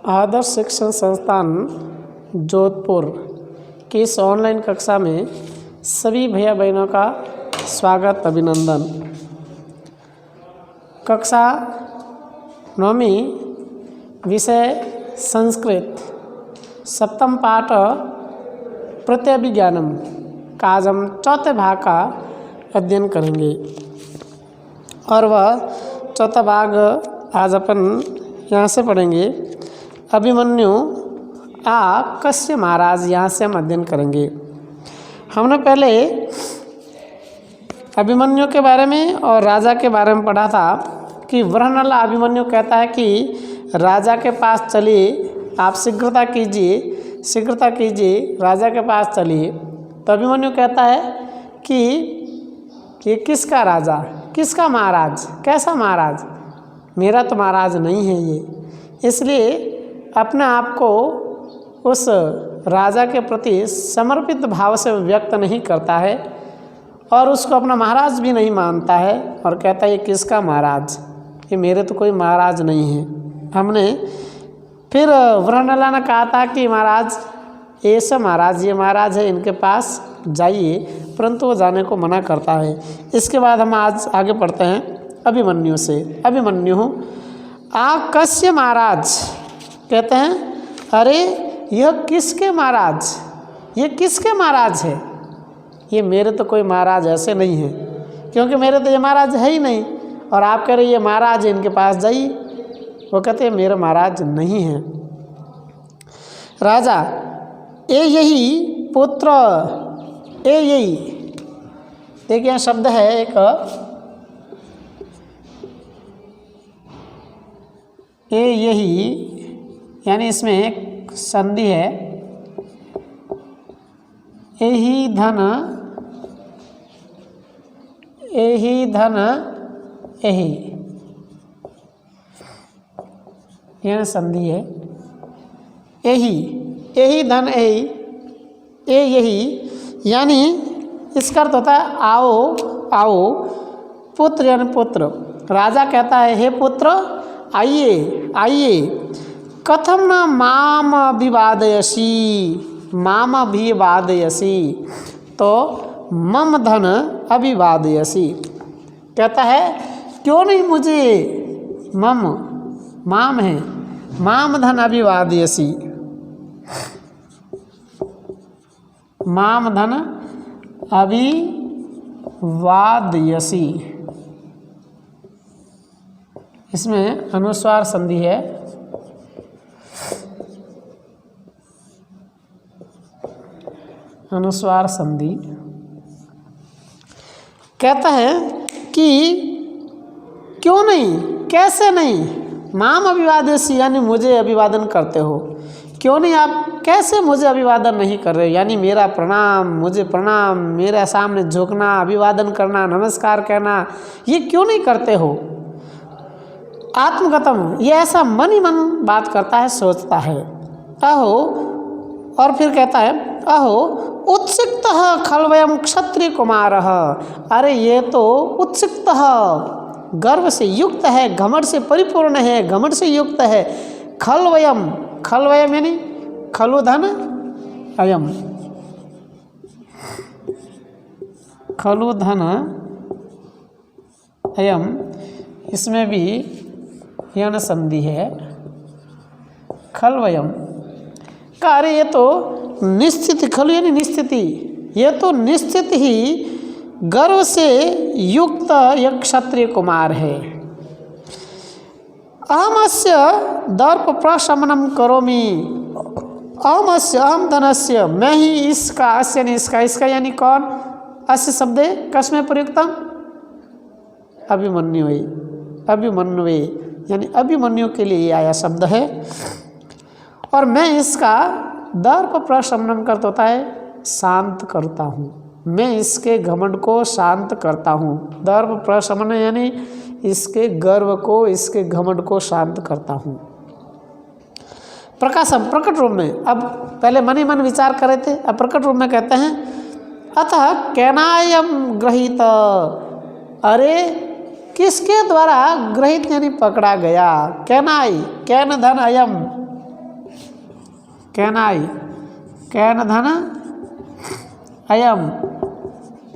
आदर्श शिक्षण संस्थान जोधपुर की इस ऑनलाइन कक्षा में सभी भैया बहनों का स्वागत अभिनंदन। कक्षा 9वीं विषय संस्कृत सप्तम पाठ प्रत्यभिज्ञानम का आज हम चौथे भाग का अध्ययन करेंगे और वह चौथा भाग आज अपन यहाँ से पढ़ेंगे। अभिमन्यु कश्य महाराज, यहाँ से हम अध्ययन करेंगे। हमने पहले अभिमन्यु के बारे में और राजा के बारे में पढ़ा था कि वरनला अभिमन्यु कहता है कि राजा के पास चलिए, आप शीघ्रता कीजिए, राजा के पास चलिए। तो अभिमन्यु कहता है कि ये किसका राजा, किसका महाराज, कैसा महाराज, मेरा तो महाराज नहीं है ये। इसलिए अपने आप को उस राजा के प्रति समर्पित भाव से व्यक्त नहीं करता है और उसको अपना महाराज भी नहीं मानता है और कहता है ये किसका महाराज, ये मेरे तो कोई महाराज नहीं है। हमने फिर वरनला ने कहा था कि महाराज ऐसा महाराज, ये महाराज है, इनके पास जाइए, परंतु वो जाने को मना करता है। इसके बाद हम आज आगे पढ़ते हैं अभिमन्यु से। अभिमन्यु कश्य महाराज कहते हैं, अरे यह किसके महाराज, ये किसके महाराज है, ये मेरे तो कोई महाराज ऐसे नहीं है, क्योंकि मेरे तो ये महाराज है ही नहीं और आप कह रहे ये महाराज है, इनके पास जाइए। वो कहते हैं मेरा महाराज नहीं है। राजा यही पुत्र, यही एक यहाँ शब्द है, एक यही यानी इसमें एक संधि है, यही धन यही, यह संधि है। यही धन यही यानी इसका अर्थ होता है आओ, पुत्र यानी पुत्र। राजा कहता है हे पुत्र आइए, कथम न माम अभिवादयसी, तो मम धन अभिवादयसी। कहता है क्यों नहीं मुझे माम है, माम धन अभिवादयसी, माम धन अभिवादयसी। इसमें अनुस्वार संधि है। अनुस्वार संधि कहता है कि क्यों नहीं, कैसे नहीं, माम अभिवादयसी यानी मुझे अभिवादन करते हो, क्यों नहीं, आप कैसे मुझे अभिवादन नहीं कर रहे, यानी मेरा प्रणाम, मुझे प्रणाम, मेरे सामने झुकना, अभिवादन करना, नमस्कार कहना, ये क्यों नहीं करते हो। आत्मगतम, ये ऐसा मन ही मन बात करता है, सोचता है। अहो, और फिर कहता है अहो उत्सिक्त खलवयम क्षत्रिय कुमार, अरे ये तो उत्सिक्त गर्व से युक्त है, घमंड से परिपूर्ण है, घमंड से युक्त है। खलवयम यानी खलु धन अयम, खलु धन अयम, इसमें भी यन संधि है। खलवयम का अरे ये तो निश्चित, खलु यानी निश्चिति, ये तो निश्चित ही गर्व से युक्त एक क्षत्रिय कुमार है। अहमस्य दर्प प्रशमनम करोमि, अहम धनस्य, मैं ही इसका, अस्य यानी इसका यानी कौन, अस्य शब्द कस्मै प्रयुक्तम, अभिमन्युवे यानी अभिमन्यु के लिए ये आया शब्द है। और मैं इसका दर्प प्रशमनम करता होता है शांत करता हूँ, मैं इसके घमंड को शांत करता हूँ। दर्प प्रशमन यानी इसके गर्व को, इसके घमंड को शांत करता हूँ। प्रकाशम, प्रकट रूप में, अब पहले मन ही मन विचार कर रहे थे, अब प्रकट रूप में कहते हैं अतः कैनायम गृहीत, अरे किसके द्वारा ग्रहित यानी पकड़ा गया। कैनाई कैन धन अयम कैनाई, कैन धन अयम,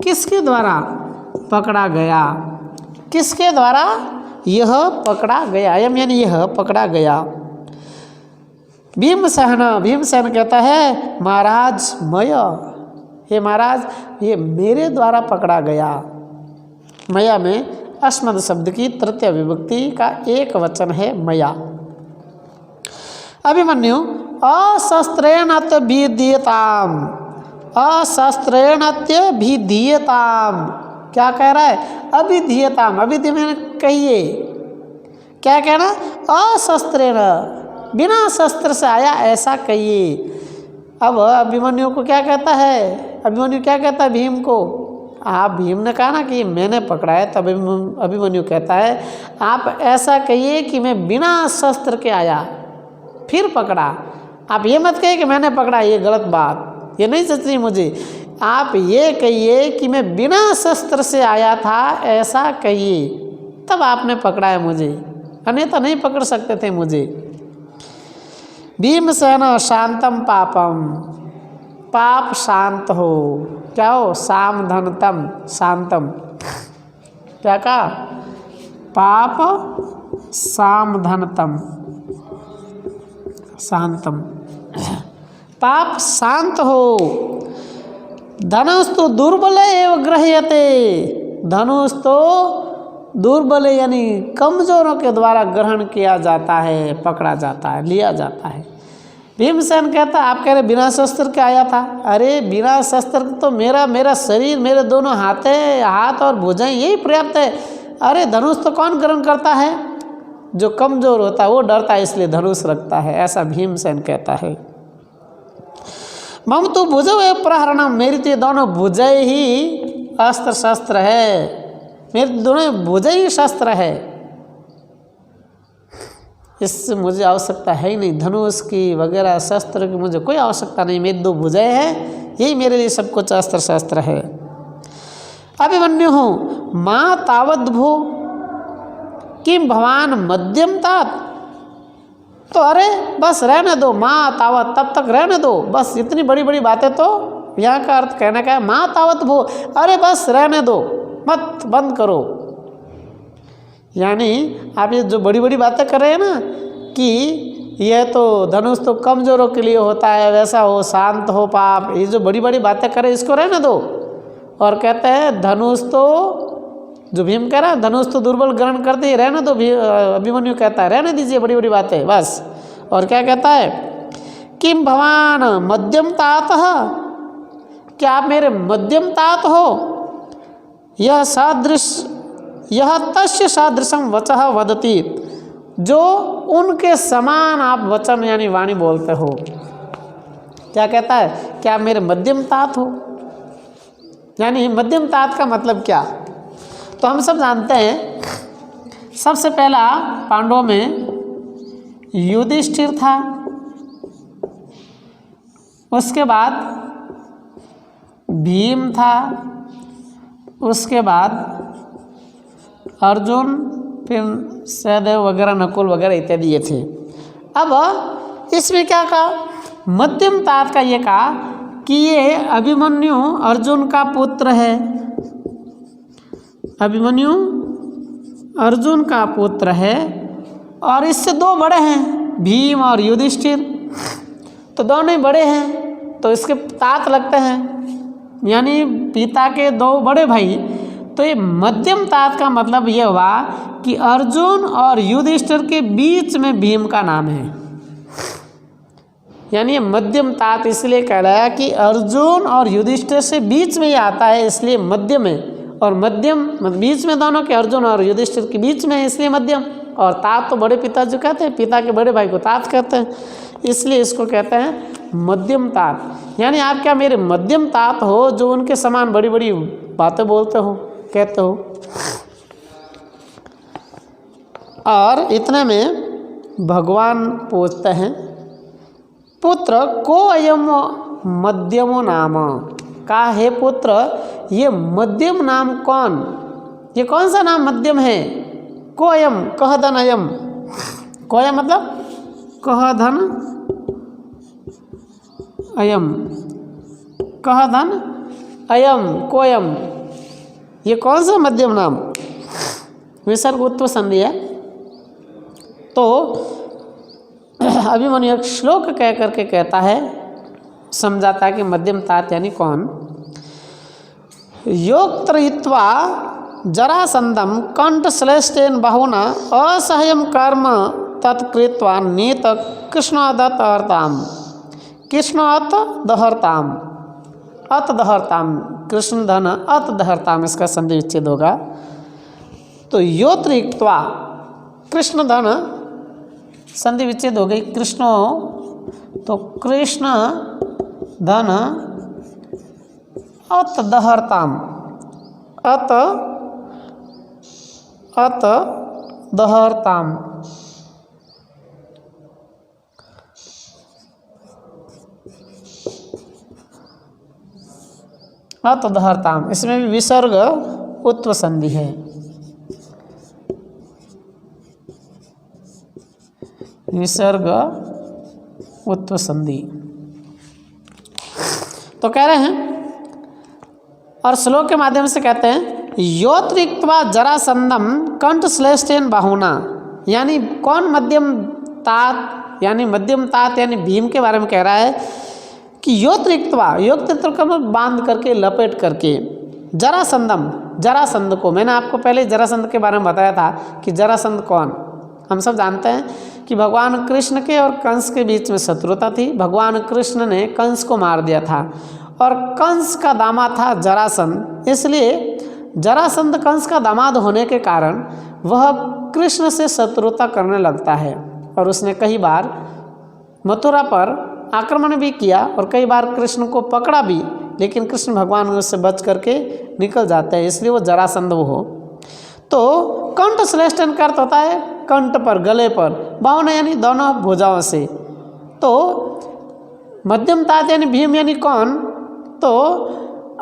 किसके द्वारा पकड़ा गया, किसके द्वारा यह पकड़ा गया, अयम यानी यह पकड़ा गया। भीमसेन, भीमसेन कहता है महाराज मय, हे महाराज ये मेरे द्वारा पकड़ा गया। मया में अस्मद शब्द की तृतीय विभक्ति का एक वचन है मया। अभिमन्यु अशस्त्रेणत्य विधीयताम, अशस्त्रेणत्य विधीयताम, क्या कह रहा है, अभिधीयताम, अभिधि में कहिए, क्या कहना, अशस्त्रेण, बिना शस्त्र से आया ऐसा कहिए। अब अभिमन्यु को क्या कहता है, अभिमन्यु क्या कहता है भीम को, आप भीम ने कहा ना कि मैंने पकड़ा है, तब अभिमन्यु कहता है आप ऐसा कहिए कि मैं बिना शस्त्र के आया फिर पकड़ा। आप ये मत कहिए कि मैंने पकड़ा, ये गलत बात, ये नहीं सच रही मुझे। आप ये कहिए कि मैं बिना शस्त्र से आया था, ऐसा कहिए, तब आपने पकड़ा है मुझे, अन्यथा नहीं पकड़ सकते थे मुझे। भीमसेन शांतम पापम, पाप शांत हो, क्या हो, साम धनतम शांतम, क्या कहा, पाप साम धनतम शांतम, पाप शांत हो। धनुस्तु दुर्बल एवं गृह्यते, धनुष तो दुर्बल यानी कमजोरों के द्वारा ग्रहण किया जाता है, पकड़ा जाता है, लिया जाता है। भीमसेन कहता है आप कह रहे बिना शस्त्र के आया था, अरे बिना शस्त्र तो मेरा शरीर, मेरे दोनों हाथ और भुजाएं यही पर्याप्त है। अरे धनुष तो कौन ग्रहण करता है, जो कमजोर होता है वो डरता है, इसलिए धनुष रखता है, ऐसा भीमसेन कहता है। मम तो भुजौ प्रहरणम, मेरी तो दोनों भुजाएं ही अस्त्र शस्त्र है, मेरे दोनों भुजाएं ही शस्त्र है, इससे मुझे आवश्यकता है ही नहीं, धनुष की वगैरह शस्त्र की मुझे कोई आवश्यकता नहीं, मेरी दो भुजाएं हैं, यही मेरे लिए सब कुछ अस्त्र शस्त्र है। अभिमन्यु हूँ माँ तावद भो किम भवान मध्यम तात, तो अरे बस रहने दो, माँ तावत तब तक रहने दो, बस इतनी बड़ी बड़ी बातें, तो यहाँ का अर्थ कहने का है माँ तावत भो, अरे बस रहने दो, मत बंद करो। यानी आप ये जो बड़ी बड़ी बातें कर रहे हैं ना कि यह तो धनुष तो कमजोरों के लिए होता है, वैसा हो, शांत हो पाप, ये जो बड़ी बड़ी बातें करें इसको रहने दो। और कहते हैं धनुष तो, जो भीम कह रहा है धनुष तो दुर्बल ग्रहण करते ही, रहने दो। अभिमन्यु कहता है रहने दीजिए बड़ी बड़ी बातें बस। और क्या कहता है, किम भवान मध्यम तात, क्या आप मेरे मध्यम तात हो, यह सादृश, यह तस्य सादृशम वचः वदति, जो उनके समान आप वचन यानी वाणी बोलते हो। क्या कहता है, क्या आप मेरे मध्यम तात हो, यानी मध्यम तात का मतलब क्या, तो हम सब जानते हैं सबसे पहला पांडवों में युधिष्ठिर था, उसके बाद भीम था, उसके बाद अर्जुन, फिर सहदेव वगैरह, नकुल वगैरह इत्यादि ये थे। अब इसमें क्या कहा, मध्यम तात का ये कहा कि ये अभिमन्यु अर्जुन का पुत्र है, अभिमन्यु अर्जुन का पुत्र है, और इससे दो बड़े हैं भीम और युधिष्ठिर, तो दोनों ही बड़े हैं तो इसके तात लगते हैं, यानी पिता के दो बड़े भाई। तो ये मध्यम तात का मतलब ये हुआ कि अर्जुन और युधिष्ठिर के बीच में भीम का नाम है, यानी ये मध्यम तात इसलिए कह रहा है कि अर्जुन और युधिष्ठिर से बीच में ही आता है, इसलिए मध्यम है। और मध्यम बीच में दोनों के, अर्जुन और युधिष्ठिर के बीच में है इसलिए मध्यम। और तात तो बड़े पिता जो कहते हैं, पिता के बड़े भाई को तात कहते हैं, इसलिए इसको कहते हैं मध्यम तात। यानी आप क्या मेरे मध्यम तात हो, जो उनके समान बड़ी बड़ी बातें बोलते हो, कहते हो। और इतने में भगवान पूछते हैं, पुत्र को अयम मध्यमो नाम, का है पुत्र ये मध्यम नाम कौन, ये कौन सा नाम मध्यम है। कोयम कहधन अयम, कोयम मतलब कहधन अयम, कह धन अयम कोयम, ये कौन सा मध्यम नाम? विसर्ग उत्व संधि है। तो अभिमन्यु एक श्लोक कह करके कहता है, समझाता है कि मध्यम तात यानी कौन। योक्तयित्वा जरासंधम कंठ श्लेष्टेन बहुना असह्यम कर्म तत्कृत्वा नीत कृष्णादत अर्ताम, कृष्णात दहरताम, अत दहरताम, कृष्ण धन अत दहरताम, इसका संधि विच्छेद होगा। तो योत्रिक्त्वा कृष्ण धन संधि विच्छेद हो गई, कृष्णो तो कृष्ण धन अत दहरताम, अत अत दहरताम, अत दहरताम, इसमें भी विसर्ग उत्व संधि है। विसर्ग उत्व संधि। तो कह रहे हैं और श्लोक के माध्यम से कहते हैं योत्रिक्त्वा जरासंधम कंठ श्लेष्टेन बाहुना, यानी कौन मध्यम तात, यानी मध्यम तात यानी भीम के बारे में कह रहा है कि योत्रिक्त्वा, योत्रिक्त्व का बांध करके लपेट करके, जरासंधम, जरासंध को, मैंने आपको पहले जरासंध के बारे में बताया था कि जरासंध कौन, हम सब जानते हैं कि भगवान कृष्ण के और कंस के बीच में शत्रुता थी। भगवान कृष्ण ने कंस को मार दिया था और कंस का दामाद था जरासंध, इसलिए जरासंध कंस का दामाद होने के कारण वह कृष्ण से शत्रुता करने लगता है और उसने कई बार मथुरा पर आक्रमण भी किया और कई बार कृष्ण को पकड़ा भी, लेकिन कृष्ण भगवान उससे बच करके निकल जाते हैं, इसलिए वो जरासंध वो हो। तो कंठ श्लेष्टन का अर्थ होता है कंठ पर, गले पर, बाहुना यानी दोनों भुजाओं से। तो मध्यम तात यानी भीम यानी कौन? तो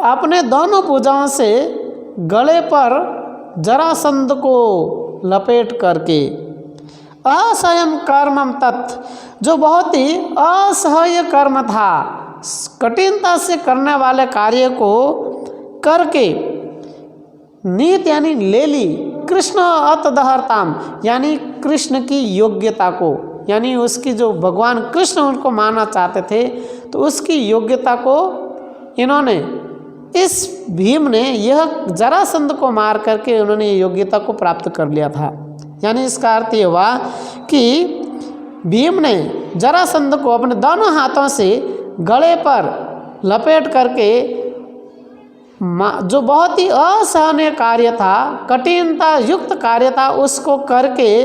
अपने दोनों भुजाओं से गले पर जरासंध को लपेट करके असह्यम कर्मम तत्, जो बहुत ही असह्य कर्म था, कठिनता से करने वाले कार्य को करके, नीत यानी ले ली, कृष्ण अत दहरताम यानी कृष्ण की योग्यता को, यानी उसकी जो भगवान कृष्ण उनको मानना चाहते थे तो उसकी योग्यता को इन्होंने, इस भीम ने यह जरासंध को मार करके उन्होंने योग्यता को प्राप्त कर लिया था। यानी इसका अर्थ ये हुआ कि भीम ने जरासंध को अपने दोनों हाथों से गले पर लपेट करके, जो बहुत ही असहनीय कार्य था, कठिनता युक्त कार्य था, उसको करके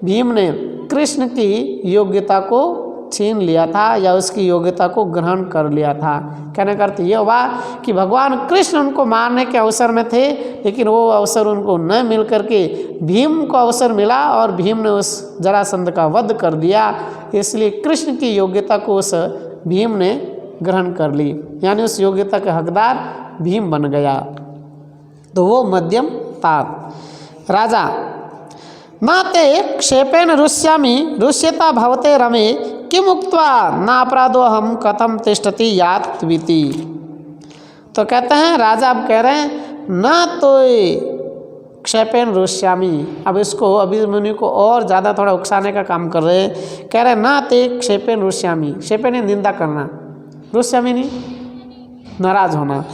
भीम ने कृष्ण की योग्यता को छीन लिया था या उसकी योग्यता को ग्रहण कर लिया था। कहने का अर्थ यह हुआ कि भगवान कृष्ण उनको मारने के अवसर में थे, लेकिन वो अवसर उनको न मिल करके भीम को अवसर मिला और भीम ने उस जरासंध का वध कर दिया, इसलिए कृष्ण की योग्यता को उस भीम ने ग्रहण कर ली, यानी उस योग्यता का हकदार भीम बन गया। तो वो मध्यम तात। राजा न ते क्षेपेन रुष्यामि रुष्यता भवते रमे किम उक्त्वा नापराधो हम कथम तिष्ठति यात त्विति। तो कहते हैं राजा अब कह रहे हैं न तो क्षेपेन रुष्यामि, अब इसको अभिमन्यु को और ज़्यादा थोड़ा उकसाने का काम कर रहे हैं। कह रहे हैं न ते क्षेपेन रुष्यामि, क्षेपेन निंदा करना, रुष्यामि नहीं नाराज होना,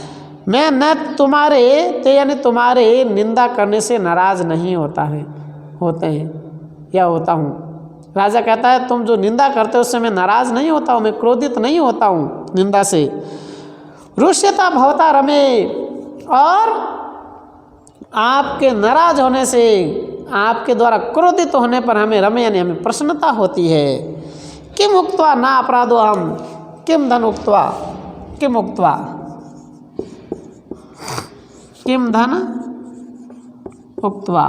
मैं न तुम्हारे ते यानी तुम्हारे निंदा करने से नाराज नहीं होता है, होते हैं या होता हूँ। राजा कहता है तुम जो निंदा करते हो उससे मैं नाराज नहीं होता हूँ, मैं क्रोधित नहीं होता हूँ निंदा से। रुष्यता भवता रमे, और आपके नाराज होने से, आपके द्वारा क्रोधित होने पर हमें रमे यानी हमें प्रसन्नता होती है। किम उक्त्वा ना अपराधो हम, किम धन उक्त्वा, किम उक्त्वा, किम धन उक्त्वा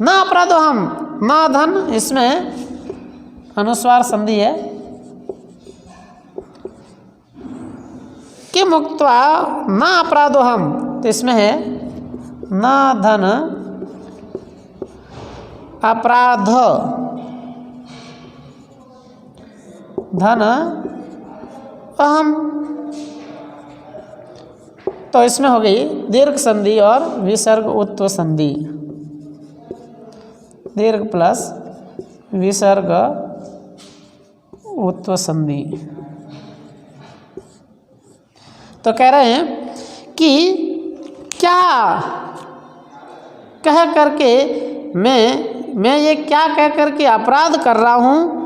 ना अपराधो हम, ना धन इसमें अनुस्वार संधि है। किम उक्त्वा ना अपराधो हम, तो इसमें है ना धन अपराध, धन अहम। तो इसमें हो गई दीर्घ संधि और विसर्ग उत्व संधि। दीर्घ प्लस विसर्ग उत्व संधि। तो कह रहे हैं कि क्या कह करके मैं ये क्या कह करके अपराध कर रहा हूँ।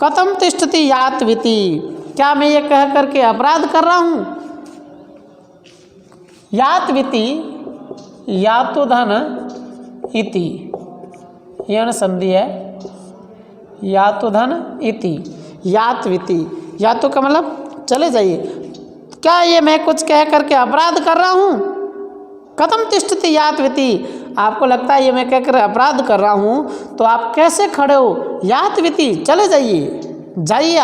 कथम तिष्ठति यात्विति, क्या मैं ये कह करके अपराध कर रहा हूँ। यात्विति यातु धन इति, यण संधि है। यातु धन इति, यात्विति, यातु का मतलब चले जाइए। क्या ये मैं कुछ कह करके अपराध कर रहा हूँ। कथम तिष्ठति यात्विति, आपको लगता है ये मैं कहकर अपराध कर रहा हूँ तो आप कैसे खड़े हो। यात्विति, चले जाइए, जाइए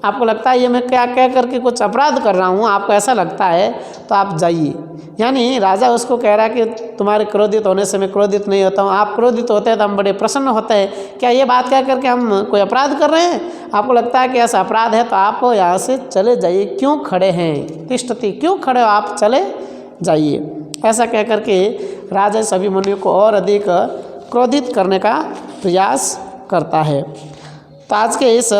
आपको लगता है ये मैं क्या कह करके कुछ अपराध कर रहा हूँ, आपको ऐसा लगता है तो आप जाइए। यानी राजा उसको कह रहा है कि तुम्हारे क्रोधित होने से मैं क्रोधित नहीं होता हूँ। आप क्रोधित होते हैं तो हम बड़े प्रसन्न होते हैं। क्या ये बात कह करके हम कोई अपराध कर रहे हैं। आपको लगता है कि ऐसा अपराध है तो आप यहाँ से चले जाइए। क्यों खड़े हैं, तिष्ठति, क्यों खड़े हो, आप चले जाइए। ऐसा कह करके राजा इस अभिमन्यु को और अधिक क्रोधित करने का प्रयास करता है। तो आज के इस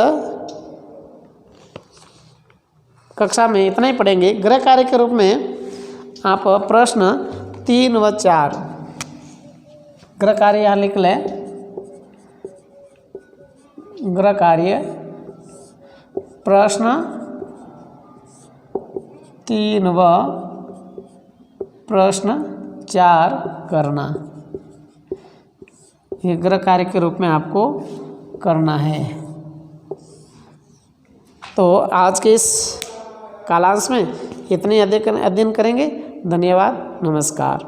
कक्षा में इतना ही पढ़ेंगे। गृह कार्य के रूप में आप प्रश्न 3 व 4 गृह कार्य यहाँ लिख लें। गृह कार्य प्रश्न 3 व प्रश्न 4 करना, ये गृह कार्य के रूप में आपको करना है। तो आज के इस कालांश में इतने अध्ययन करेंगे। धन्यवाद, नमस्कार।